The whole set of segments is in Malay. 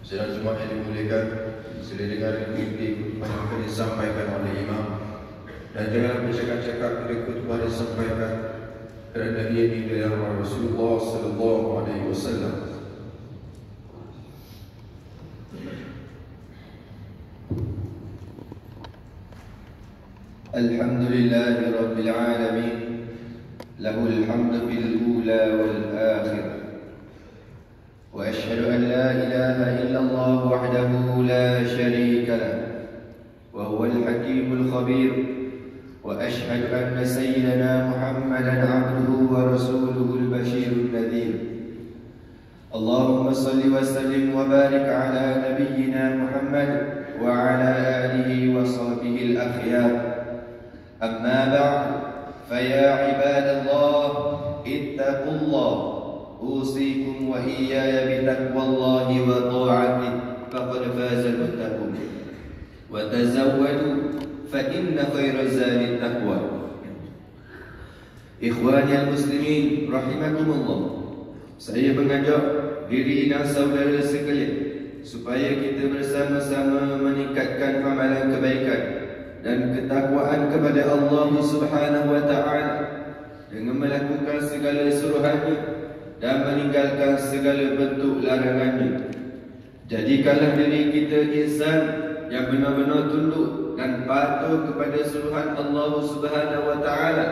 Sidang Jumat yang dimuliakan, sila dengar dan ikuti khutbah yang akan disampaikan oleh imam, dan janganlah bercakap-cakap bila khutbah disampaikan, kerana ia dilarang oleh Rasulullah sallallahu alaihi wasallam. Alhamdulillahi rabbil alamin, lahul hamdu fil ula wal akhir. وأشهد أن لا إله إلا الله وحده لا شريك له وهو الحكيم الخبير، وأشهد أن سيدنا محمدا عبده ورسوله البشير النذير. اللهم صل وسلم وبارك على نبينا محمد وعلى آله وصحبه الأخيار. أما بعد، فيا عباد الله اتقوا الله، أوصيكم وإياي بتقوى الله وطاعته، فقد فاز المتقون. وتزودوا فإن خير الزاد التقوى. Ikhwani al-muslimin rahimakumullah, saya mengajak diri dan saudara sekalian supaya kita bersama-sama meningkatkan amalan kebaikan dan ketakwaan kepada Allah Subhanahu wa taala dengan melakukan segala suruhannya dan meninggalkan segala bentuk larangannya. Jadikanlah diri kita insan yang benar-benar tunduk dan patuh kepada suruhan Allah Subhanahu wa taala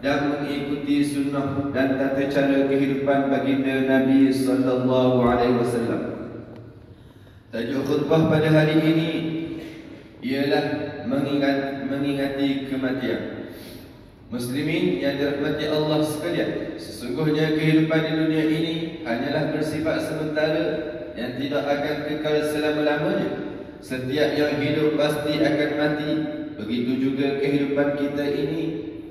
dan mengikuti sunnah dan tata cara kehidupan baginda Nabi sallallahu alaihi wasallam. Tajuk khutbah pada hari ini ialah mengingati kematian. Muslimin yang dirahmati Allah sekalian, sesungguhnya kehidupan di dunia ini hanyalah bersifat sementara yang tidak akan kekal selama-lamanya. Setiap yang hidup pasti akan mati. Begitu juga kehidupan kita ini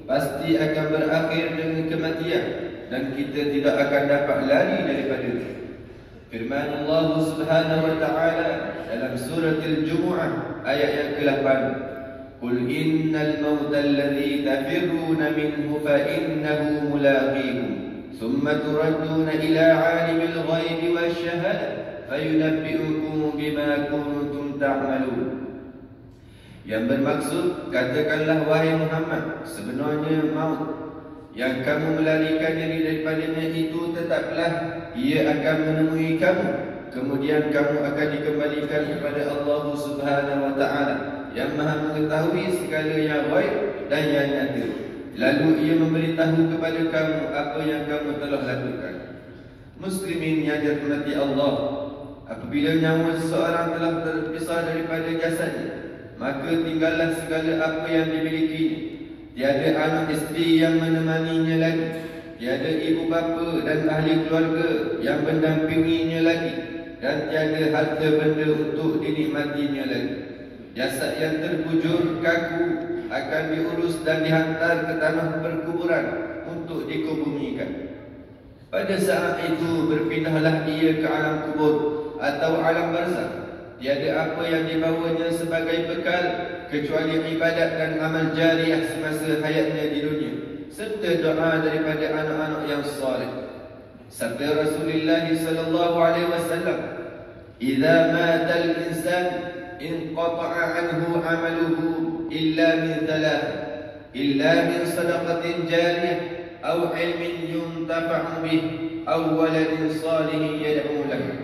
pasti akan berakhir dengan kematian, dan kita tidak akan dapat lari daripadanya. Firman Allah Subhanahu wa taala dalam surah Al-Jumu'ah ayat yang ke-8, قل إن الموت الذي تفرون منه فإنه ملاقيكم ثم تردون إلى عالم الغيب والشهادة فينبئكم بما كنتم تعملون. Yang bermaksud, katakanlah wahai Muhammad, sebenarnya maut yang kamu melarikan diri daripadanya itu tetaplah ia akan menemui kamu. Kemudian kamu akan dikembalikan kepada Allah Subhanahu wa taala yang Maha mengetahui segala yang baik dan yang nyata. Lalu ia memberitahu kepada kamu apa yang kamu telah lakukan. Muslimin yang dirahmati Allah, apabila nyawa seseorang telah terpisah daripada jasadnya, maka tinggallah segala apa yang dimilikinya. Tiada anak isteri yang menemaninya lagi, tiada ibu bapa dan ahli keluarga yang mendampinginya lagi, dan tiada harta benda untuk dinikmatinya lagi. Jasad yang terbujur kaku akan diurus dan dihantar ke tanah perkuburan untuk dikubumikan. Pada saat itu berpindahlah ia ke alam kubur atau alam barzakh. Tiada apa yang dibawanya sebagai bekal kecuali ibadat dan amal jariah semasa hayatnya di dunia, serta doa daripada anak-anak yang saleh. Sabda Rasulullah sallallahu alaihi wasallam, "Idza mata al-insan inqata'a anhu 'amaluhu illa min thalath, illa min sadaqatin jariyah aw 'ilmin yuntafa'u bih aw waladin salihin yad'u lahu."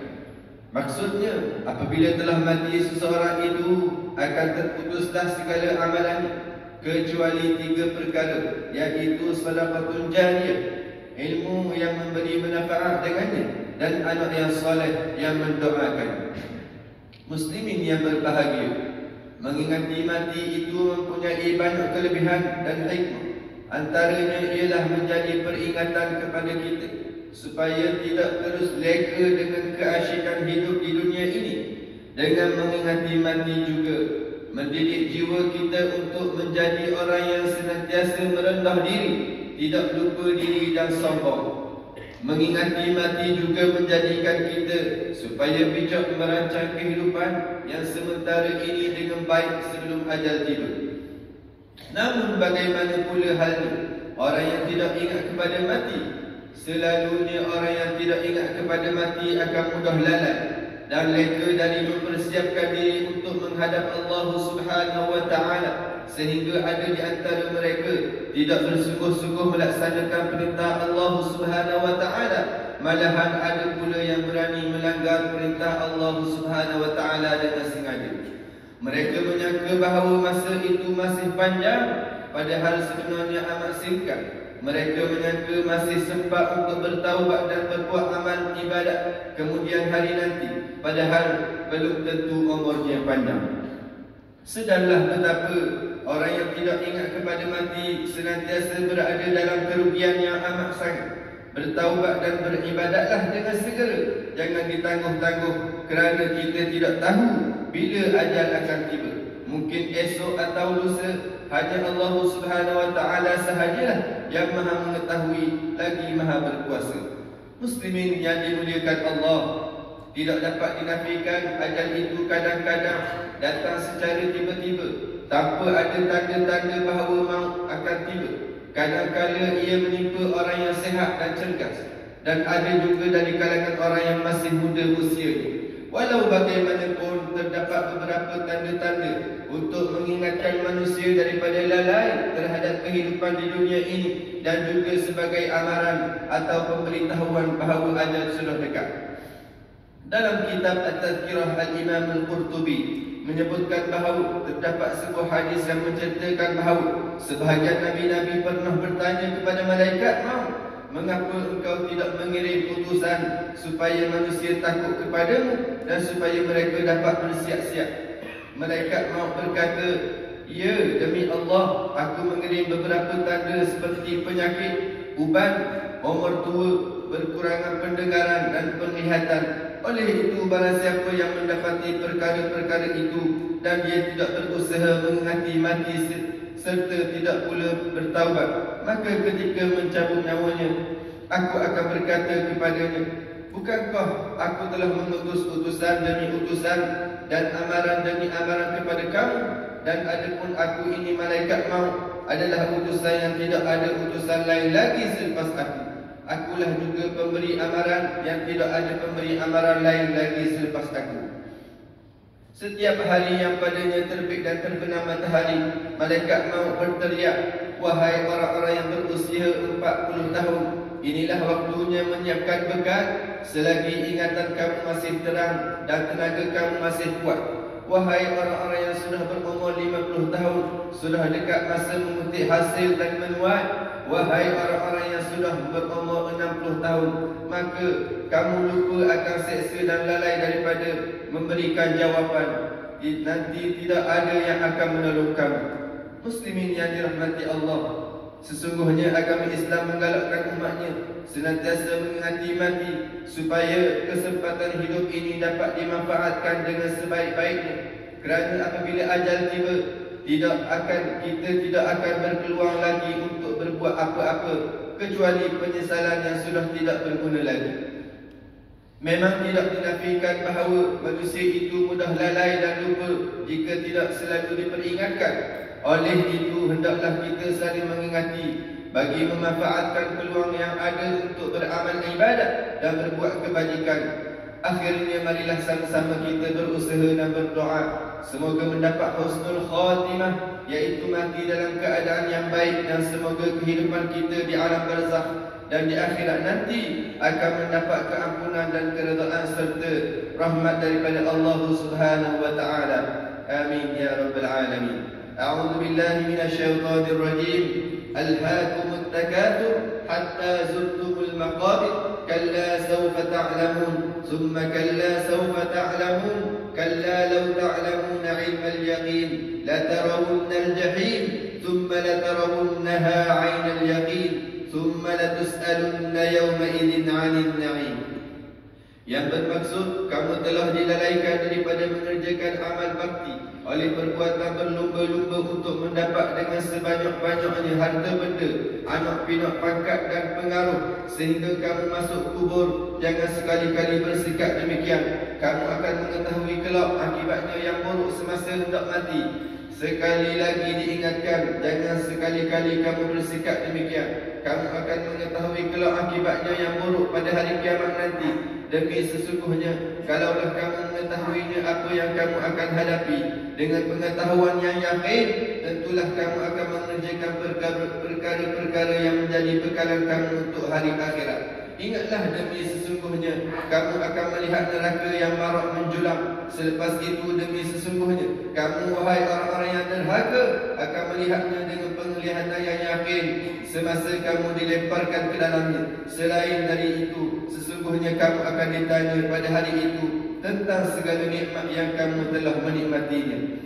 Maksudnya, apabila telah mati seseorang itu akan terputuslah segala amalannya kecuali 3 perkara, iaitu sadaqatun jariyah, ilmu yang memberi manfaat dengannya, dan anak yang soleh yang mendoakan. Muslimin yang berbahagia, mengingati mati itu mempunyai banyak kelebihan dan hikmah. Antaranya ialah menjadi peringatan kepada kita supaya tidak terus leka dengan keasyikan hidup di dunia ini. Dengan mengingati mati juga mendidik jiwa kita untuk menjadi orang yang senantiasa merendah diri, tidak lupa diri dan sombong. Mengingati mati juga menjadikan kita supaya bijak merancang kehidupan yang sementara ini dengan baik sebelum ajal tiba. Namun bagaimana pula halnya orang yang tidak ingat kepada mati? Selalunya orang yang tidak ingat kepada mati akan mudah lalai dan leka dari mempersiapkan diri untuk menghadap Allah Subhanahu wa Ta'ala, sehingga ada di antara mereka tidak bersungguh-sungguh melaksanakan perintah Allah Subhanahu wa Ta'ala, malahan ada pula yang berani melanggar perintah Allah Subhanahu wa Ta'ala dengan sengaja. Mereka menyangka bahawa masa itu masih panjang, padahal sebenarnya amat singkat. Mereka menyangka masih sempat untuk bertaubat dan berbuat amal ibadat kemudian hari nanti, padahal belum tentu umurnya panjang. Sedarlah betapa orang yang tidak ingat kepada mati senantiasa berada dalam kerugian yang amat sangat. Bertaubat dan beribadatlah dengan segera. Jangan ditangguh-tangguh kerana kita tidak tahu bila ajal akan tiba. Mungkin esok atau lusa. Hanya Allah Subhanahu wa Ta'ala sahajalah yang maha mengetahui lagi maha berkuasa. Muslimin yang dimuliakan Allah, tidak dapat dinafikan ajal itu kadang-kadang datang secara tiba-tiba tanpa ada tanda-tanda bahawa maut akan tiba. Kadang-kala ia menimpa orang yang sihat dan cergas, dan ada juga dari kalangan orang yang masih muda usianya. Walau bagaimanapun terdapat beberapa tanda-tanda untuk mengingatkan manusia daripada lalai terhadap kehidupan di dunia ini, dan juga sebagai amaran atau pemberitahuan bahawa ajal sudah dekat. Dalam kitab At-Tadhkirah Al-Imam Al-Qurtubi menyebutkan bahawa terdapat sebuah hadis yang menceritakan bahawa sebahagian Nabi-Nabi pernah bertanya kepada malaikat maut, mengapa engkau tidak mengirim utusan supaya manusia takut kepadamu dan supaya mereka dapat bersiap-siap? Malaikat maut berkata, ya, demi Allah, aku mengirim beberapa tanda seperti penyakit, uban, umur tua, berkurangan pendengaran dan penglihatan. Oleh itu, barang siapa yang mendapati perkara-perkara itu dan dia tidak berusaha mengingati mati serta tidak pula bertaubat, maka ketika mencabut nyawanya, aku akan berkata kepadanya, bukankah aku telah mengutus utusan demi utusan dan amaran demi amaran kepada kamu? Dan adapun aku ini malaikat maut adalah utusan yang tidak ada utusan lain lagi selepas aku. Akulah juga pemberi amaran yang tidak ada pemberi amaran lain lagi selepas aku. Setiap hari yang padanya terbit dan terbenam matahari, malaikat maut berteriak, wahai orang-orang yang berusia 40 tahun, inilah waktunya menyiapkan bekal selagi ingatan kamu masih terang dan tenaga kamu masih kuat. Wahai orang-orang yang sudah berumur 50 tahun, sudah dekat masa memetik hasil dan menuai. Wahai orang-orang yang sudah berumur 60 tahun, maka kamu lupa akan seksa dan lalai daripada memberikan jawapan. Nanti tidak ada yang akan menolong kamu. Muslimin yang dirahmati Allah, sesungguhnya agama Islam menggalakkan umatnya senantiasa mengingati mati supaya kesempatan hidup ini dapat dimanfaatkan dengan sebaik-baiknya. Kerana apabila ajal tiba, kita tidak akan berpeluang lagi untuk berbuat apa-apa kecuali penyesalan yang sudah tidak berguna lagi. Memang tidak dinafikan bahawa manusia itu mudah lalai dan lupa jika tidak selalu diperingatkan. Oleh itu, hendaklah kita saling mengingati bagi memanfaatkan peluang yang ada untuk beramal ibadat dan berbuat kebajikan. Akhirnya marilah sama-sama kita berusaha dan berdoa semoga mendapat husnul khatimah, iaitu mati dalam keadaan yang baik, dan semoga kehidupan kita di alam barzakh dan di akhirat nanti akan mendapat keampunan dan keredaan serta rahmat daripada Allah Subhanahu wa Ta'ala. Amin ya rabbal alamin. A'udzu billahi minasyaitonir rajim. Alhaakumut takatsur hatta zurtumul maqabir. كلا سوف تعلمون ثم كلا سوف تعلمون كلا لو تعلمون علم اليقين لترون الجحيم ثم لترونها عين اليقين ثم لتسألن يومئذ عن النعيم. Yang bermaksud, kamu telah dilalaikan daripada mengerjakan amal bakti oleh perbuatan berlumba-lumba untuk mendapat dengan sebanyak-banyaknya harta benda, anak pinak pangkat dan pengaruh, sehingga kamu masuk kubur. Jangan sekali-kali bersikap demikian. Kamu akan mengetahui kelak akibatnya yang buruk semasa hendak mati. Sekali lagi diingatkan, jangan sekali-kali kamu bersikap demikian. Kamu akan mengetahui kelak akibatnya yang buruk pada hari kiamat nanti. demi sesungguhnya kalaulah kamu mengetahuinya apa yang kamu akan hadapi dengan pengetahuan yang yakin, tentulah kamu akan mengerjakan perkara-perkara yang menjadi bekalan kamu untuk hari akhirat. Ingatlah demi sesungguhnya kamu akan melihat neraka yang marak menjulang. Selepas itu demi sesungguhnya kamu wahai orang-orang yang derhaka akan melihatnya dengan penglihatan yang yakin semasa kamu dilemparkan ke dalamnya. Selain dari itu, sesungguhnya kamu akan ditanya pada hari itu tentang segala nikmat yang kamu telah menikmatinya.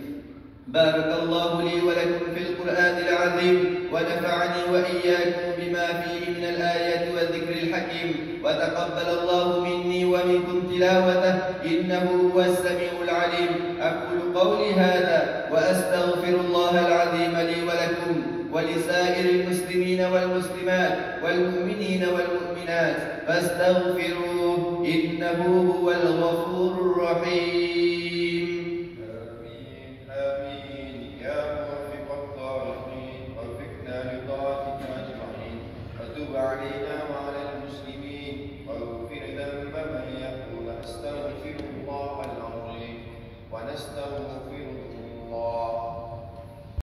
Barakallahu li wa lakum fil Qur'anil azim wa nafa'ani wa iyyakum bima fihi min al-ayati wa dhikril hakim wa taqabbalallahu minni wa minkum tilawatahu innahu huwas samiul alim. Aqulu qawli hadha wa astaghfirullaha al-azim li wa lakum wa li sa'iril muslimina wal muslimat wal mu'minina wal mu'minat fastaghfiruhu innahu huwal ghafurur rahim.